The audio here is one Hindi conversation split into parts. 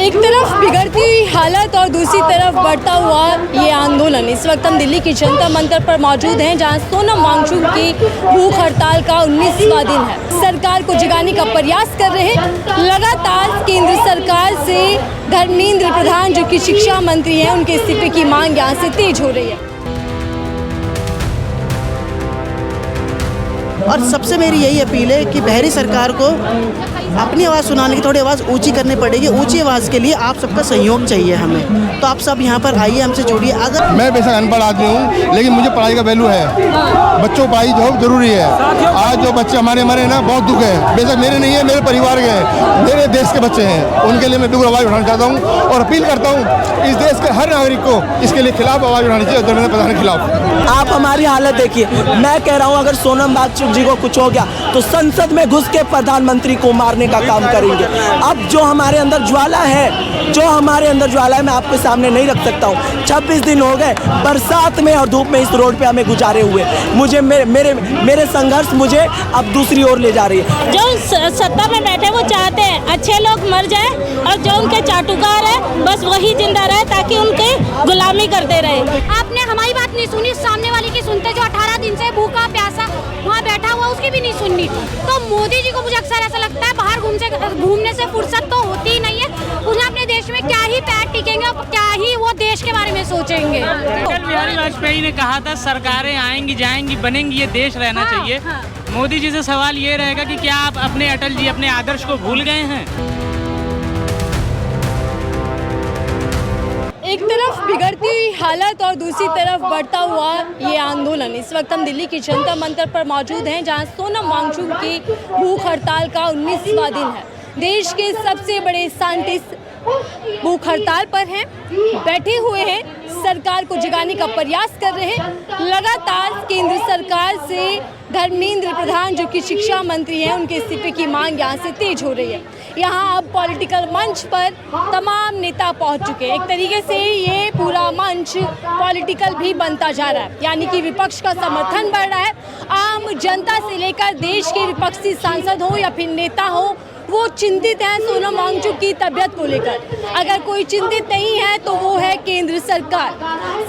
एक तरफ बिगड़ती हुई हालत और दूसरी तरफ बढ़ता हुआ ये आंदोलन। इस वक्त हम दिल्ली की जंतर मंतर पर मौजूद हैं, जहां सोनम वांगचुक की भूख हड़ताल का 19वां दिन है। सरकार को जगाने का प्रयास कर रहे हैं। लगातार केंद्र सरकार से धर्मेंद्र प्रधान, जो कि शिक्षा मंत्री हैं, उनके इस्तीफे की मांग यहाँ से तेज हो रही है। और सबसे मेरी यही अपील है कि बहरी सरकार को अपनी आवाज़ सुनाने की थोड़ी आवाज़ ऊंची करनी पड़ेगी। ऊंची आवाज़ के लिए आप सबका सहयोग चाहिए हमें। तो आप सब यहाँ पर आइए, हमसे जुड़िए। अगर मैं बेशक अनपढ़ आदमी हूँ, लेकिन मुझे पढ़ाई का वैल्यू है। बच्चों को पढ़ाई जो जरूरी है। आज जो बच्चे हमारे मरे ना, बहुत दुख है। बेशक मेरे नहीं है, मेरे परिवार के हैं, मेरे देश के बच्चे हैं। उनके लिए मैं बिल्कुल आवाज़ उठाना चाहता हूँ और अपील करता हूँ इस देश के हर नागरिक को इसके लिए खिलाफ आवाज़ उठानी चाहिए, धर्मेंद्र प्रधान के खिलाफ। आप हमारी हालत देखिए। मैं कह रहा हूँ अगर सोनम वांगचुक जी को कुछ हो गया तो संसद में घुस के प्रधानमंत्री को मारने का काम करेंगे। अब जो हमारे अंदर ज्वाला है, मैं आपके सामने नहीं रख सकता हूँ। 26 दिन हो गए बरसात में और धूप में इस रोड पे हमें गुजारे हुए। मुझे मेरे संघर्ष मुझे अब दूसरी ओर ले जा रही है। जो सत्ता में बैठे वो चाहते हैं अच्छे लोग मर जाए और जो उनके चाटुकार है बस वही जिंदा रहे, ताकि उनकी गुलामी करते रहे। आपने हमारी बात नहीं सुनी, सामने वाले की सुनते। जो 18 दिन से भूखा प्यासा वहाँ बैठा हुआ, उसकी भी नहीं सुननी। तो मोदी जी को मुझे अक्सर ऐसा लगता है बाहर घूमने से फुर्सत तो होती ही नहीं है। उन्हें अपने देश में क्या ही पैर टिकेंगे और क्या ही वो देश के बारे में सोचेंगे। अटल बिहारी वाजपेयी ने कहा था सरकारें आएंगी जाएंगी बनेंगी, ये देश रहना चाहिए। मोदी जी से सवाल ये रहेगा कि क्या आप अपने अटल जी अपने आदर्श को भूल गए हैं? एक तरफ बिगड़ती हुई हालत और दूसरी तरफ बढ़ता हुआ ये आंदोलन। इस वक्त हम दिल्ली की जंतर मंतर पर मौजूद हैं, जहां सोनम वांगचुक की भूख हड़ताल का 19वां दिन है। देश के सबसे बड़े साइंटिस्ट भूख हड़ताल पर हैं, बैठे हुए हैं, सरकार को जगाने का प्रयास कर रहे हैं। लगातार केंद्र सरकार से धर्मेंद्र प्रधान, जो कि शिक्षा मंत्री हैं, उनके इस्तीफे की मांग यहाँ से तेज हो रही है। यहाँ अब पॉलिटिकल मंच पर तमाम नेता पहुँच चुके हैं। एक तरीके से ये पूरा मंच पॉलिटिकल भी बनता जा रहा है, यानी कि विपक्ष का समर्थन बढ़ रहा है। आम जनता से लेकर देश के विपक्षी सांसद हो या फिर नेता हो, वो चिंतित हैं सोनम वांगचुक की तबीयत को लेकर। अगर कोई चिंतित नहीं है तो वो है केंद्र सरकार।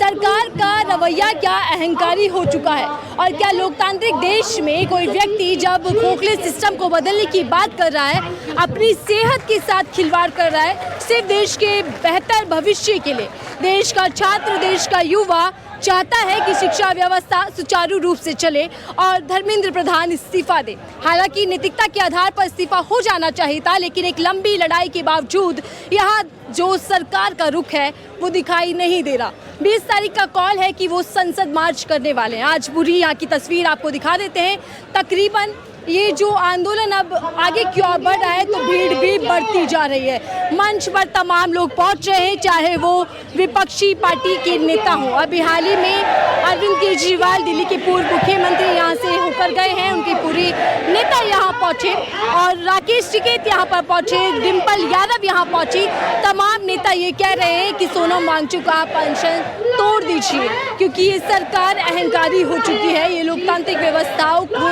सरकार का रवैया क्या अहंकारी हो चुका है, और क्या लोकतांत्रिक देश में कोई व्यक्ति जब खोखले सिस्टम को बदलने की बात कर रहा है, अपनी सेहत के साथ खिलवाड़ कर रहा है, सिर्फ देश के बेहतर भविष्य के लिए। देश का छात्र, देश का युवा चाहता है कि शिक्षा व्यवस्था सुचारू रूप से चले और धर्मेंद्र प्रधान इस्तीफा दे। हालांकि नैतिकता के आधार पर इस्तीफा हो जाना चाहिए था, लेकिन एक लंबी लड़ाई के बावजूद यहाँ जो सरकार का रुख है वो दिखाई नहीं दे रहा। 20 तारीख का कॉल है कि वो संसद मार्च करने वाले हैं। आज पूरी यहाँ की तस्वीर आपको दिखा देते हैं। तकरीबन ये जो आंदोलन अब आगे की ओर बढ़ रहा है तो भीड़ भी बढ़ती जा रही है। मंच पर तमाम लोग पहुंच रहे हैं, चाहे वो विपक्षी पार्टी के नेता हो। अभी हाल ही में अरविंद केजरीवाल, दिल्ली के पूर्व मुख्यमंत्री, यहाँ से होकर गए हैं। उनकी पूरी नेता यहाँ पहुंचे और राकेश टिकैत यहाँ पर पहुंचे, डिम्पल यादव यहाँ पहुंची। तमाम नेता ये कह रहे हैं कि सोनम वांगचुक आप अनशन तोड़ दीजिए, क्योंकि ये सरकार अहंकारी हो चुकी है। ये लोकतांत्रिक व्यवस्थाओं को,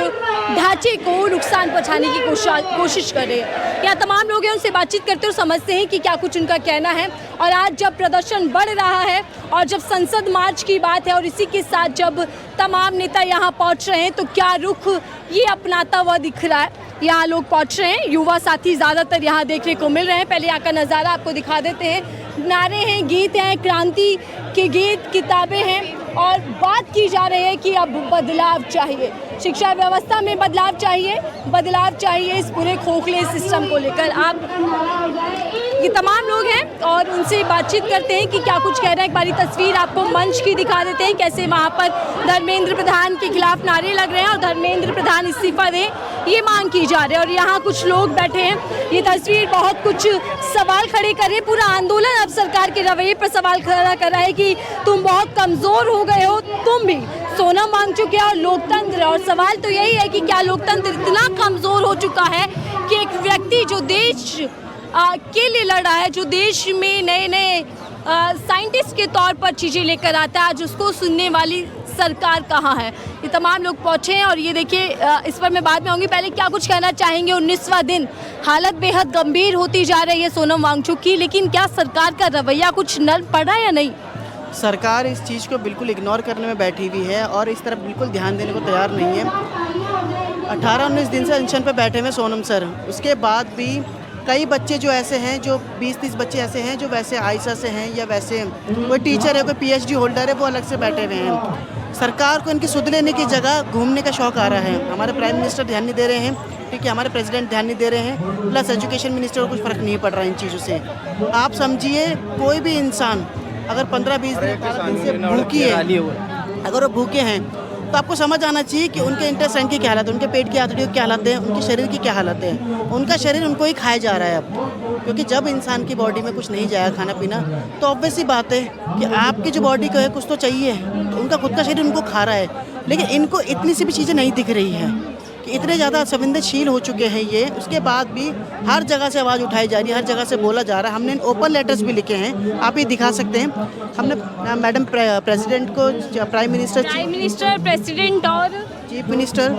ढांचे को नुकसान पहुंचाने की कोशिश कर रहे हैं। यहाँ तमाम लोग हैं, उनसे बातचीत करते हुए समझते हैं कि क्या कुछ उनका कहना है। और आज जब प्रदर्शन बढ़ रहा है और जब संसद मार्च की बात है और इसी के साथ जब तमाम नेता यहाँ पहुँच रहे हैं, तो क्या रुख ये अपनाता हुआ दिख रहा है। यहाँ लोग पहुँच रहे हैं, युवा साथी ज़्यादातर यहाँ देखने को मिल रहे हैं। पहले यहाँ का नज़ारा आपको दिखा देते हैं। नारे हैं, गीत हैं, क्रांति के गीत, किताबें हैं और बात की जा रही है कि अब बदलाव चाहिए, शिक्षा व्यवस्था में बदलाव चाहिए इस पूरे खोखले सिस्टम को लेकर। आप ये तमाम लोग हैं और उनसे बातचीत करते हैं कि क्या कुछ कह रहे हैं। एक बारी तस्वीर आपको मंच की दिखा देते हैं, कैसे वहाँ पर धर्मेंद्र प्रधान के खिलाफ नारे लग रहे हैं और धर्मेंद्र प्रधान इस्तीफा दें, ये मांग की जा रही है। और यहाँ कुछ लोग बैठे हैं। ये तस्वीर बहुत कुछ सवाल खड़े कर रहे हैं। पूरा आंदोलन अब सरकार के रवैये पर सवाल खड़ा कर रहा है कि तुम बहुत कमज़ोर हो गए हो, तुम भी। सोनम वांगचुक और लोकतंत्र, और सवाल तो यही है कि क्या लोकतंत्र इतना कमज़ोर हो चुका है कि एक व्यक्ति जो देश के लिए लड़ रहा है, जो देश में नए नए साइंटिस्ट के तौर पर चीज़ें लेकर आता है, आज उसको सुनने वाली सरकार कहाँ है। ये तमाम लोग पहुँचे हैं और ये देखिए इस पर मैं बाद में आऊँगी। पहले क्या कुछ कहना चाहेंगे? 19वां दिन, हालत बेहद गंभीर होती जा रही है सोनम वांगचुक की, लेकिन क्या सरकार का रवैया कुछ नल पड़ा या नहीं? सरकार इस चीज़ को बिल्कुल इग्नोर करने में बैठी हुई है और इस तरफ बिल्कुल ध्यान देने को तैयार नहीं है। 18-19 दिन से अनशन पे बैठे हुए सोनम सर, उसके बाद भी कई बच्चे जो ऐसे हैं, जो 20-30 बच्चे ऐसे हैं जो वैसे आयशा से हैं या वैसे कोई टीचर है, कोई PhD होल्डर है, वो अलग से बैठे हुए हैं। सरकार को इनकी सुध लेने की जगह घूमने का शौक़ आ रहा है। हमारे प्राइम मिनिस्टर ध्यान नहीं दे रहे हैं, ठीक है, हमारे प्रेसिडेंट ध्यान नहीं दे रहे हैं, प्लस एजुकेशन मिनिस्टर को कुछ फ़र्क नहीं पड़ रहा है इन चीज़ों से। आप समझिए कोई भी इंसान अगर 15-20 दिन से भूखी है, अगर वो भूखे हैं तो आपको समझ आना चाहिए कि उनके इंटेस्टाइन की क्या हालत है, उनके पेट की आंतड़ियों की क्या हालत है, उनके शरीर की क्या हालत है। उनका शरीर उनको ही खाया जा रहा है अब, क्योंकि जब इंसान की बॉडी में कुछ नहीं जाएगा खाना पीना तो ऑब्वियस सी बात है कि आपकी जो बॉडी को है कुछ तो चाहिए। तो उनका खुद का शरीर उनको खा रहा है, लेकिन इनको इतनी सी भी चीज़ें नहीं दिख रही है कि इतने ज़्यादा संवेदनशील हो चुके हैं ये। उसके बाद भी हर जगह से आवाज़ उठाई जा रही है, हर जगह से बोला जा रहा है। हमने ओपन लेटर्स भी लिखे हैं, आप ये दिखा सकते हैं। हमने मैडम प्रेसिडेंट को, प्राइम मिनिस्टर, प्रेसिडेंट और चीफ मिनिस्टर,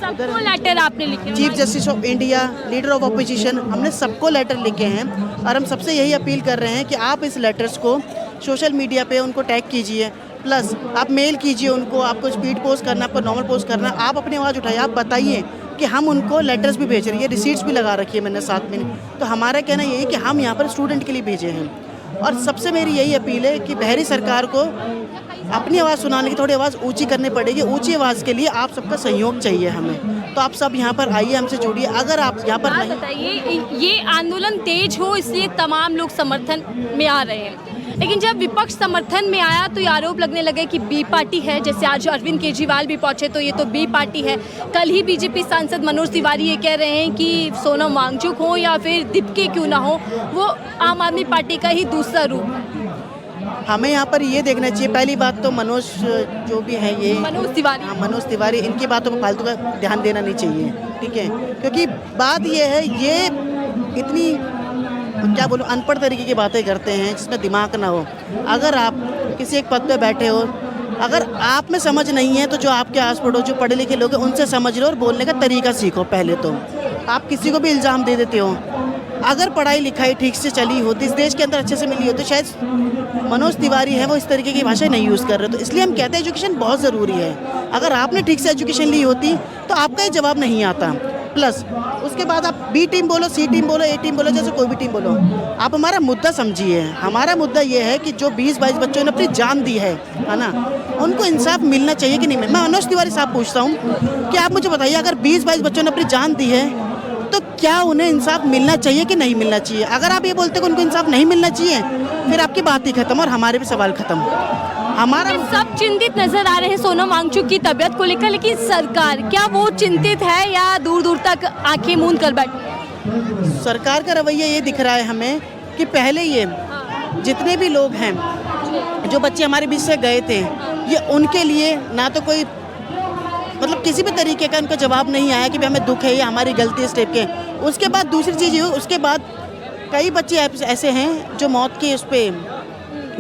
सबको लेटर आपने लिखे, chief justice of India, leader of opposition, हमने सबको लेटर लिखे हैं और हम सबसे यही अपील कर रहे हैं कि आप इस लेटर्स को सोशल मीडिया पे उनको टैग कीजिए, प्लस आप मेल कीजिए उनको। आपको स्पीड पोस्ट करना, आपको नॉर्मल पोस्ट करना, आप अपनी आवाज़ उठाइए, आप बताइए कि हम उनको लेटर्स भी भेज रही है, रिसीट्स भी लगा रखी है मैंने साथ में। तो हमारा कहना यही है कि हम यहाँ पर स्टूडेंट के लिए भेजे हैं। और सबसे मेरी यही अपील है कि बहरी सरकार को अपनी आवाज़ सुनाने की थोड़ी आवाज़ ऊंची करनी पड़ेगी। ऊंची आवाज़ के लिए आप सबका सहयोग चाहिए हमें। तो आप सब यहाँ पर आइए, हमसे जुड़िए। अगर आप यहाँ पर नहीं, बताइए, ये आंदोलन तेज हो इसलिए तमाम लोग समर्थन में आ रहे हैं, लेकिन जब विपक्ष समर्थन में आया तो ये आरोप लगने लगे कि बी पार्टी है। जैसे आज अरविंद केजरीवाल भी पहुंचे तो ये तो बी पार्टी है। कल ही बीजेपी सांसद मनोज तिवारी ये कह रहे हैं कि सोनम वांगचुक हो या फिर दीप्ति क्यों ना हो, वो आम आदमी पार्टी का ही दूसरा रूप है। हमें यहाँ पर ये देखना चाहिए, पहली बात तो मनोज जो भी है, ये मनोज तिवारी, हाँ मनोज तिवारी, इनकी बातों पर फालतू का ध्यान देना नहीं चाहिए, ठीक है। क्योंकि बात ये है, ये इतनी क्या बोलूँ अनपढ़ तरीके की बातें करते हैं जिसमें दिमाग ना हो। अगर आप किसी एक पद पे बैठे हो, अगर आप में समझ नहीं है तो जो आपके आस पड़ोस जो पढ़े लिखे लोग हैं उनसे समझ लो और बोलने का तरीका सीखो। पहले तो आप किसी को भी इल्ज़ाम दे देते हो। अगर पढ़ाई लिखाई ठीक से चली होती, इस देश के अंदर अच्छे से मिली होती, शायद मनोज तिवारी है वो इस तरीके की भाषा नहीं यूज़ कर रहे। तो इसलिए हम कहते हैं एजुकेशन बहुत ज़रूरी है। अगर आपने ठीक से एजुकेशन ली होती तो आपका ही जवाब नहीं आता। प्लस उसके बाद आप बी टीम बोलो, सी टीम बोलो, ए टीम बोलो, जैसे कोई भी टीम बोलो, आप हमारा मुद्दा समझिए। हमारा मुद्दा ये है कि जो 20-22 बच्चों ने अपनी जान दी है ना, उनको इंसाफ मिलना चाहिए कि नहीं। मैं मनोज तिवारी साहब पूछता हूँ कि आप मुझे बताइए, अगर 20-22 बच्चों ने अपनी जान दी है तो क्या उन्हें इंसाफ मिलना चाहिए कि नहीं मिलना चाहिए? अगर आप ये बोलते कि उनको इंसाफ नहीं मिलना चाहिए, फिर आपकी बात ही खत्म और हमारे भी सवाल खत्म। हमारा सब चिंतित नजर आ रहे हैं सोनम वांगचुक की तबीयत को लेकर, लेकिन सरकार क्या वो चिंतित है या दूर दूर तक आंखें मूंद कर बैठी? सरकार का रवैया ये दिख रहा है हमें कि पहले ये जितने भी लोग हैं, जो बच्चे हमारे बीच से गए थे, ये उनके लिए ना तो कोई मतलब किसी भी तरीके का उनको जवाब नहीं आया कि भाई हमें दुख है या हमारी गलती है इस टाइप के। उसके बाद दूसरी चीज़ ये, उसके बाद कई बच्चे ऐसे हैं जो मौत के उस पर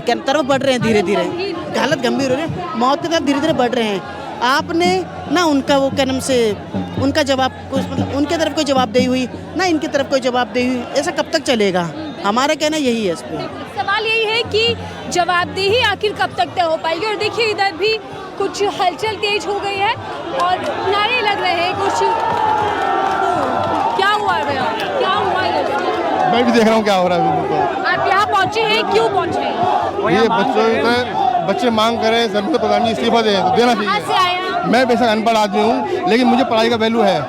तरफ बढ़ रहे हैं, धीरे धीरे हालत गंभीर हो रही है, मौत की तरफ धीरे धीरे बढ़ रहे हैं। आपने ना उनका वो क्या नाम से उनका जवाब कुछ मतलब उनके तरफ कोई जवाबदेही हुई ना इनकी तरफ कोई जवाबदेही हुई, ऐसा कब तक चलेगा? हमारा कहना यही है इस पर। सवाल यही है कि जवाबदेही आखिर कब तक तय हो पाएगी? और देखिए इधर भी कुछ हलचल तेज हो गई है और नारे लग रहे हैं कुछ। क्या हुआ है भैया, क्या हुआ है? मैं भी देख रहा हूँ क्या हो रहा है। तो आप यहाँ पहुँचे हैं, क्यों पहुँचे हैं? ये बच्चे मांग कर रहे हैं जमीन प्रधान जी इस्तीफा दें तो देना कहाँ से आए हैं आप? मैं बेशक अनपढ़ आदमी हूँ, लेकिन मुझे पढ़ाई का वैल्यू है।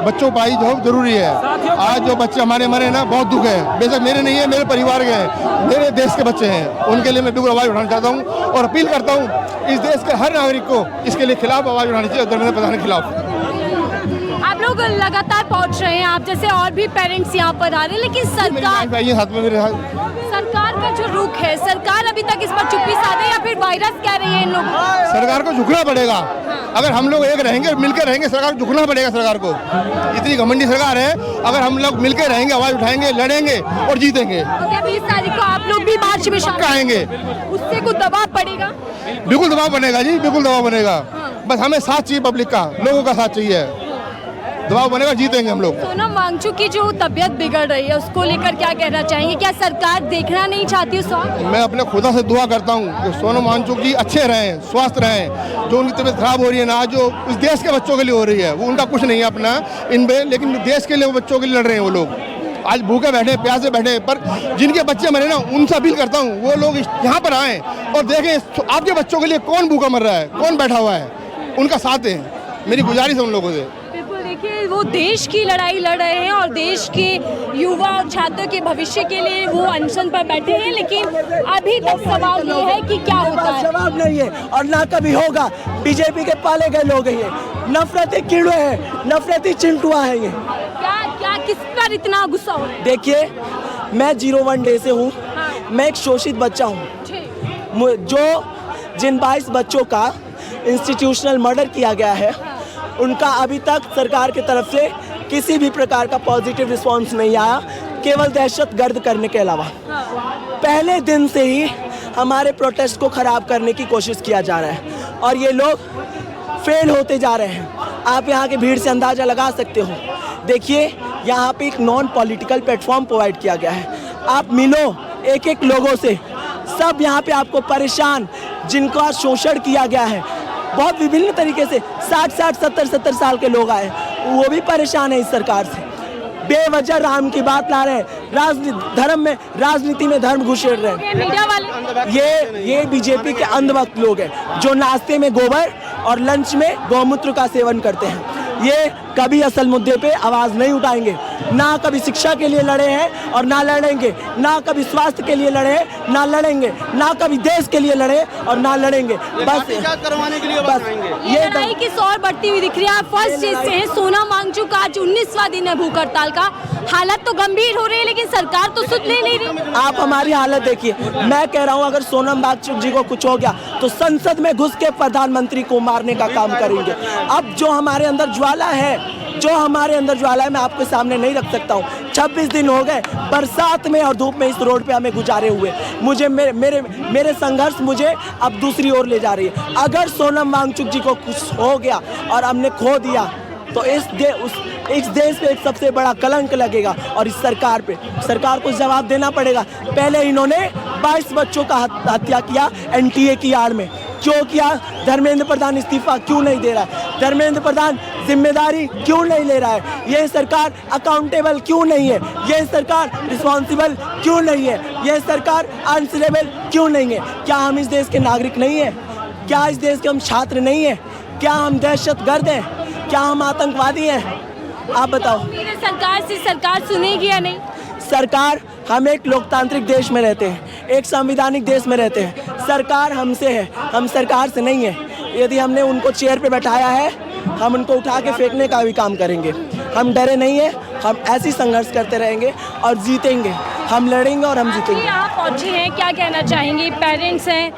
बच्चों को पढ़ाई जो जरूरी है। आज जो बच्चे हमारे मरे ना, बहुत दुख है। बेशक मेरे नहीं है, मेरे परिवार के हैं, मेरे देश के बच्चे हैं। उनके लिए मैं बिल्कुल आवाज़ उठाना चाहता हूँ और अपील करता हूँ इस देश के हर नागरिक को इसके लिए खिलाफ आवाज़ उठानी चाहिए, धर्मेंद्र प्रधान के खिलाफ। आप लोग लगातार पहुंच रहे हैं, आप जैसे और भी पेरेंट्स यहाँ पर आ रहे हैं, लेकिन सरकार साथ में मेरे साथ सरकार का जो रुख है, सरकार अभी तक इस पर चुप्पी साधे या फिर वायरस कह रही है इन लोगों को? सरकार को झुकना पड़ेगा। अगर हम लोग एक रहेंगे, मिलकर रहेंगे, सरकार को झुकना पड़ेगा। सरकार को, इतनी घमंडी सरकार है, अगर हम लोग मिलकर रहेंगे, आवाज उठाएंगे, लड़ेंगे और जीतेंगे। 20 तारीख को आप लोग भी मार्च में पक्का आएंगे। उससे कुछ दबाव पड़ेगा? बिल्कुल दबाव बनेगा जी, बिल्कुल दबाव बनेगा। बस हमें साथ चाहिए, पब्लिक का, लोगों का साथ चाहिए, दबाव बनेगा, जीतेंगे हम लोग। सोनम वांगचुक की जो तबीयत बिगड़ रही है उसको लेकर क्या कहना चाहेंगे? क्या सरकार देखना नहीं चाहती उस वक्त? मैं अपने खुदा से दुआ करता हूँ कि सोनम वांगचुक जी अच्छे रहें, स्वस्थ रहें। जो उनकी तबीयत खराब हो रही है ना, जो इस देश के बच्चों के लिए हो रही है, वो उनका कुछ नहीं है अपना इनमें, लेकिन देश के लिए वो बच्चों के लिए लड़ रहे हैं। वो लोग आज भूखे बैठे, प्यासे बैठे, पर जिनके बच्चे मरे ना, उनसे अपील करता हूँ वो लोग यहाँ पर आएँ और देखें आपके बच्चों के लिए कौन भूखा मर रहा है, कौन बैठा हुआ है, उनका साथ दें। मेरी गुजारिश है उन लोगों से। बिल्कुल, देखिए वो देश की लड़ाई लड़ रहे हैं और देश के युवा और छात्रों के भविष्य के लिए वो अनशन पर बैठे हैं, लेकिन अभी तक सवाल ये है कि क्या होता है। जवाब नहीं है और ना कभी होगा। बीजेपी के पाले गए लोग हैं ये, नफरती कीड़े हैं, नफरती चिंटुआ है ये। क्या क्या किस पर इतना गुस्सा हो रहा है? देखिए, मैं 01 डे से हूँ। मैं एक शोषित बच्चा हूँ, जो जिन 22 बच्चों का इंस्टीट्यूशनल मर्डर किया गया है, उनका अभी तक सरकार की तरफ से किसी भी प्रकार का पॉजिटिव रिस्पांस नहीं आया, केवल दहशतगर्द करने के अलावा। पहले दिन से ही हमारे प्रोटेस्ट को ख़राब करने की कोशिश किया जा रहा है और ये लोग फेल होते जा रहे हैं। आप यहाँ की भीड़ से अंदाज़ा लगा सकते हो। देखिए, यहाँ पे एक नॉन पॉलिटिकल प्लेटफॉर्म प्रोवाइड किया गया है। आप मिलो एक एक लोगों से, सब यहाँ पे आपको परेशान, जिनका शोषण किया गया है बहुत विभिन्न तरीके से, 60-60, 70-70 साल के लोग आए, वो भी परेशान है इस सरकार से। बेवजह राम की बात ला रहे हैं, राजनीति में धर्म घुसेड़ रहे हैं। मीडिया वाले ये बीजेपी के अंधभक्त लोग हैं जो नाश्ते में गोबर और लंच में गौमूत्र का सेवन करते हैं। ये कभी असल मुद्दे पे आवाज़ नहीं उठाएंगे, ना कभी शिक्षा के लिए लड़े हैं और ना लड़ेंगे, ना कभी स्वास्थ्य के लिए लड़े ना लड़ेंगे, ना कभी देश के लिए लड़े और ना लड़ेंगे। बस करवाने के लिए बस ये लड़ाई की सौर बढ़ती हुई दिख रही है। फर्स्ट चीज से है सोनम वांगचुक का आज 19वां दिन है भूख हड़ताल का। हालत तो गंभीर हो रही है, लेकिन सरकार तो सुध ले नहीं रही। आप हमारी हालत देखिए। मैं कह रहा हूँ, अगर सोनम वांगचुक जी को कुछ हो गया तो संसद में घुस के प्रधानमंत्री को मारने का काम करेंगे। अब जो हमारे अंदर ज्वाला है, मैं आपके सामने नहीं रख सकता हूँ। 26 दिन हो गए बरसात में और धूप में इस रोड पे हमें गुजारे हुए। मुझे मेरे संघर्ष मुझे अब दूसरी ओर ले जा रही है। अगर सोनम वांगचुक जी को कुछ हो गया और हमने खो दिया तो इस देश पे एक सबसे बड़ा कलंक लगेगा और इस सरकार को जवाब देना पड़ेगा। पहले इन्होंने 22 बच्चों का हत्या किया एनटीए की आड़ में। क्यों किया? धर्मेंद्र प्रधान इस्तीफा क्यों नहीं दे रहा है? धर्मेंद्र प्रधान जिम्मेदारी क्यों नहीं ले रहा है? ये सरकार अकाउंटेबल क्यों नहीं है? ये सरकार रिस्पॉन्सिबल क्यों नहीं है? ये सरकार आंसरेबल क्यों नहीं है? क्या हम इस देश के नागरिक नहीं हैं? क्या इस देश के हम छात्र नहीं हैं? क्या हम दहशतगर्द हैं? क्या हम आतंकवादी हैं? आप बताओ। मेरे सरकार सुनेगी या नहीं? सरकार, हम एक लोकतांत्रिक देश में रहते हैं, एक संवैधानिक देश में रहते हैं। सरकार हमसे है, हम सरकार से नहीं है। यदि हमने उनको चेयर पे बैठाया है, हम उनको उठा के फेंकने का भी काम करेंगे। हम डरे नहीं है, हम ऐसी संघर्ष करते रहेंगे और जीतेंगे। हम लड़ेंगे और हम जीतेंगे। यहाँ पहुँचे हैं, क्या कहना चाहेंगे? पेरेंट्स हैं,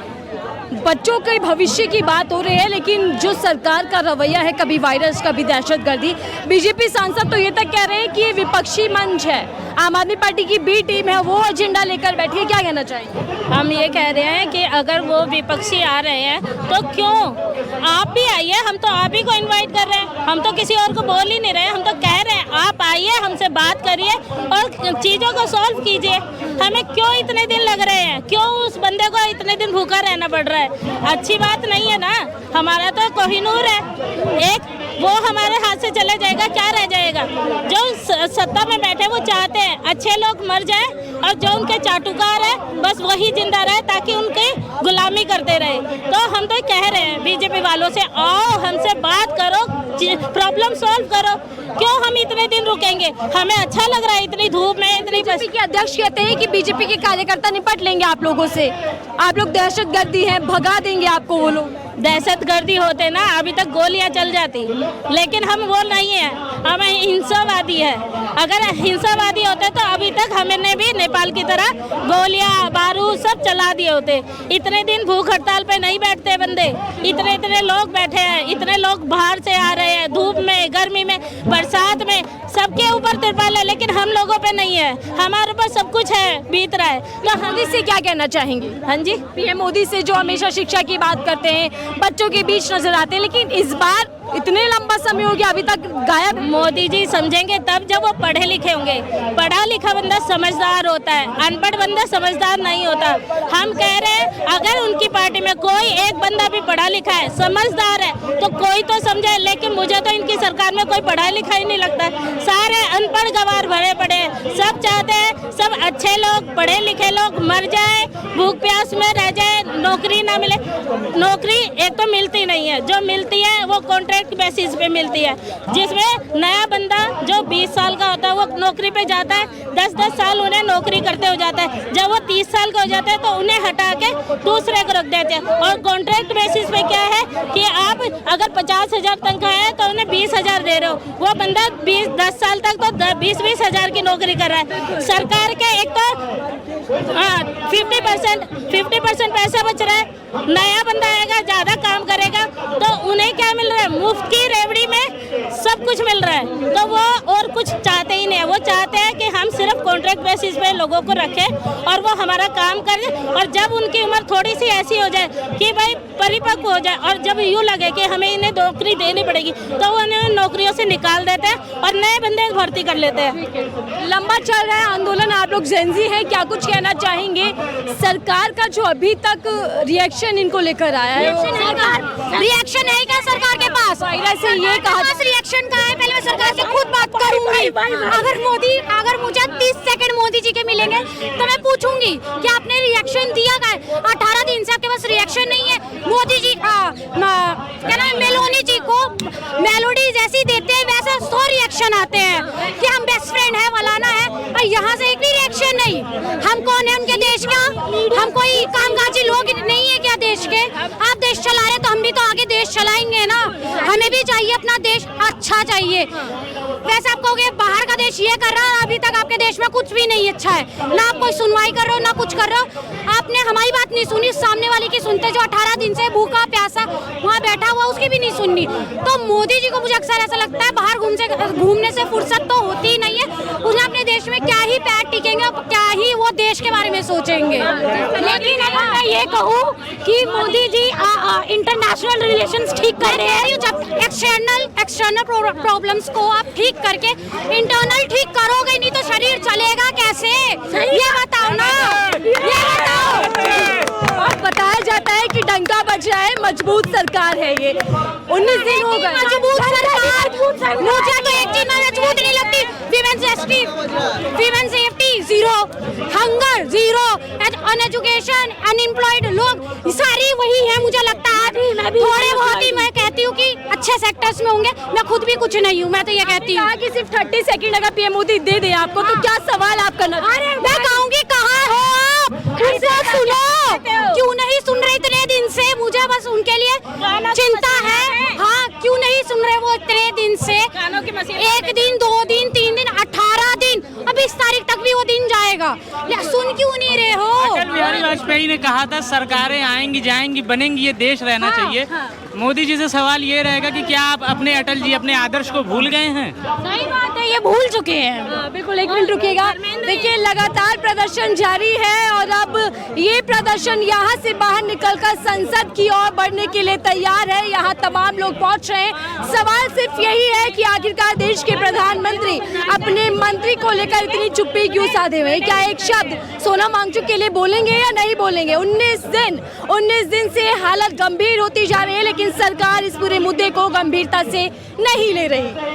बच्चों के भविष्य की बात हो रही है, लेकिन जो सरकार का रवैया है, कभी वायरस कभी दहशतगर्दी। बीजेपी सांसद तो ये तक कह रहे हैं कि ये विपक्षी मंच है, आम आदमी पार्टी की बी टीम है, वो एजेंडा लेकर बैठी है। क्या कहना चाहेंगे? हम ये कह रहे हैं कि अगर वो विपक्षी आ रहे हैं तो क्यों आप भी आइए। हम तो आप ही को इनवाइट कर रहे हैं, हम तो किसी और को बोल ही नहीं रहे। हम तो कह रहे हैं आप आइए, हमसे बात करिए और चीज़ों को सॉल्व कीजिए। हमें क्यों इतने दिन लग रहे हैं? क्यों उस बंदे को इतने दिन भूखा रहना पड़ रहा है? अच्छी बात नहीं है ना। हमारा तो कोहिनूर है, एक वो हमारे हाथ से चले जाएगा, क्या रह जाएगा? जो सत्ता में बैठे वो चाहते हैं अच्छे लोग मर जाए और जो उनके चाटुकार है बस वही जिंदा रहे, ताकि उनकी गुलामी करते रहे। तो हम तो कह रहे हैं बीजेपी वालों से, आओ हमसे बात करो, प्रॉब्लम सॉल्व करो। क्यों हम इतने दिन रुकेंगे? हमें अच्छा लग रहा है इतनी धूप में, इतनी। बीजेपी के अध्यक्ष कहते हैं कि बीजेपी के कार्यकर्ता निपट लेंगे आप लोगों से, आप लोग दहशतगर्दी हैं, भगा देंगे आपको वो लोग। दहशतगर्दी होते ना अभी तक गोलियां चल जाती, लेकिन हम वो नहीं है, हम हिंसावादी है। अगर हिंसावादी होते तो अभी तक हमने भी नेपाल की तरह गोलियां बारूद सब चला दिए होते। इतने दिन भूख हड़ताल पे नहीं बैठते बंदे, इतने लोग बैठे हैं, इतने लोग बाहर से आ रहे हैं, धूप में, गर्मी में, बरसात में, सबके ऊपर तिरपाल है, लेकिन हम लोगों पे नहीं है। हमारे ऊपर सब कुछ है, बीत रहा है। तो मोदी से क्या कहना चाहेंगे? हाँ जी, पीएम मोदी से जो हमेशा शिक्षा की बात करते हैं, बच्चों के बीच नजर आते हैं, लेकिन इस बार इतने लंबा समय हो गया अभी तक गायब। मोदी जी समझेंगे तब जब वो पढ़े लिखे होंगे। पढ़ा लिखा बंदा समझदार होता है, अनपढ़ बंदा समझदार नहीं होता। हम कह रहे हैं अगर उनकी पार्टी में कोई एक बंदा भी पढ़ा लिखा है, समझदार है, तो कोई तो समझे। लेकिन मुझे तो इनकी सरकार में कोई पढ़ा लिखा ही नहीं लगता। सारे अनपढ़ गवार भरे पड़े। सब चाहते हैं सब अच्छे लोग, पढ़े लिखे लोग मर जाए, भूख प्यास में रह जाए, नौकरी ना मिले। नौकरी एक तो मिलती नहीं है, जो मिलती है वो कॉन्ट्रैक्ट बेसिस पे मिलती है, जिसमें नया बंदा जो 20 साल का होता है वो नौकरी पे जाता है, 10-10 साल उन्हें नौकरी करते हो जाता है। जब वो 30 साल का हो जाता है तो उन्हें हटा के दूसरे को रख देते हैं। और कॉन्ट्रैक्ट बेसिस पे क्या है कि आप अगर 50,000 तनख्वाह है तो उन्हें 20,000 दे रहे हो। वो बंदा 10 साल तक तो 20-20 हजार की नौकरी कर रहा है। सरकार के एक तो 50% पैसा बच रहा है। नया बंदा आएगा, ज्यादा काम करेगा, तो उन्हें क्या मिल रहा है? मुफ्त की रेवड़ी में सब कुछ मिल रहा है। तो वो और कुछ चाहते ही नहीं है। वो चाहते हैं कि हम सिर्फ कॉन्ट्रैक्ट बेसिस पे लोगों को रखें और वो हमारा काम करें, और जब उनकी उम्र थोड़ी सी ऐसी हो जाए कि भाई परिपक्व हो जाए, और जब यूँ लगे कि हमें इन्हें नौकरी देनी पड़ेगी, तो वो उन्हें नौकरियों से निकाल देते हैं और नए बंदे भर्ती कर लेते हैं। लंबा चल रहा है आंदोलन, आप लोग जेनजी हैं, क्या कुछ कहना चाहेंगे? सरकार का जो अभी तक रिएक्शन इनको लेकर आया है, रिएक्शन है क्या सरकार के पास? वायरस से ये कहा रिएक्शन का है, पहले मैं सरकार से खुद बात करूंगी। अगर मुझे 30 सेकंड मोदी जी के मिलेंगे तो मैं पूछूंगी कि आपने रिएक्शन दिया क्या है? 18 दिन से आपके पास रिएक्शन नहीं है। मोदी जी क्या नाम है, मेलोनी जी को मेलोडी जैसी देते हैं वैसे 100 रिएक्शन आते हैं कि हम बेस्ट फ्रेंड है, फलाना है, और यहाँ से एक भी रिएक्शन नहीं। हम कौन है उनके देश का? हम कोई कामकाजी लोग नहीं है क्या देश के? आप देश चला रहे तो हम भी तो आगे देश चलाएंगे ना। हमें भी चाहिए अपना देश अच्छा चाहिए। वैसे आप कहोगे बाहर का देश ये कर रहा है, अभी तक आपके देश में कुछ भी नहीं अच्छा है, ना आप कोई सुनवाई कर रहे हो ना कुछ कर रहे हो। आपने हमारी बात नहीं सुनी, सामने वाले की सुनते, जो 18 दिन से भूखा प्यासा वहाँ बैठा हुआ उसकी भी नहीं सुननी। तो मोदी जी को मुझे अक्सर ऐसा लगता है बाहर घूमने से फुर्सत तो होती ही नहीं है। उन्हें अपने देश में क्या ही पैर टिकेंगे, क्या ही वो देश के बारे में सोचेंगे। लेकिन अगर मैं ये कहूँ कि मोदी जी इंटरनेशनल रिलेशंस ठीक कर रहे हैं, जब एक्सटर्नल प्रॉब्लम्स को आप ठीक करके इंटरनल ठीक करोगे, नहीं तो शरीर चलेगा कैसे? ये बताओ ना, ये बताओ। और बताया जाता है कि डंका बज रहा है, मजबूत सरकार है ये। 19 दिन हो गए। मजबूत सरकार, मुझे तो एक चीज मजबूत नहीं लगती। Women safety zero, hunger zero, uneducation, unemployed लोग सारी वही है। मुझे लगता है थोड़े बहुत ही मैं कहती हूँ कि अच्छे सेक्टर्स में होंगे। मैं खुद भी कुछ नहीं हूँ, मैं तो ये कहती हूँ कि सिर्फ 30 सेकंड अगर पीएम मोदी दे दे आपको तो क्या सवाल आप करना? अरे मैं कहूँगी कहाँ हो आप? उनसे सुनो, क्यों नहीं सुन रहे इतने दिन से? मुझे बस उनके लिए चिंता है। हाँ, क्यों नहीं सुन रहे वो इतने दिन से? एक दिन, 2 दिन, 3 दिन, 18 दिन, अब 20 तारीख तक भी वो दिन जाएगा। सुन क्यों नहीं रहे हो? अटल बिहारी वाजपेयी ने कहा था सरकारें आएंगी जाएंगी बनेंगी, ये देश रहना चाहिए। मोदी जी से सवाल ये रहेगा कि क्या आप अपने अटल जी अपने आदर्श को भूल गए हैं? सही बात है, ये भूल चुके हैं। बिल्कुल, एक मिनट रुकिएगा। देखिए लगातार प्रदर्शन जारी है और अब ये प्रदर्शन यहाँ से बाहर निकलकर संसद की ओर बढ़ने के लिए तैयार है। यहाँ तमाम लोग पहुँच रहे हैं। सवाल सिर्फ यही है कि आखिरकार देश के प्रधानमंत्री अपने मंत्री को लेकर इतनी चुप्पी क्यों साधे हुए? क्या एक शब्द सोनम वांगचुक के लिए बोलेंगे या नहीं बोलेंगे? 19 दिन से हालत गंभीर होती जा रही है, लेकिन सरकार इस पूरे मुद्दे को गंभीरता से नहीं ले रही।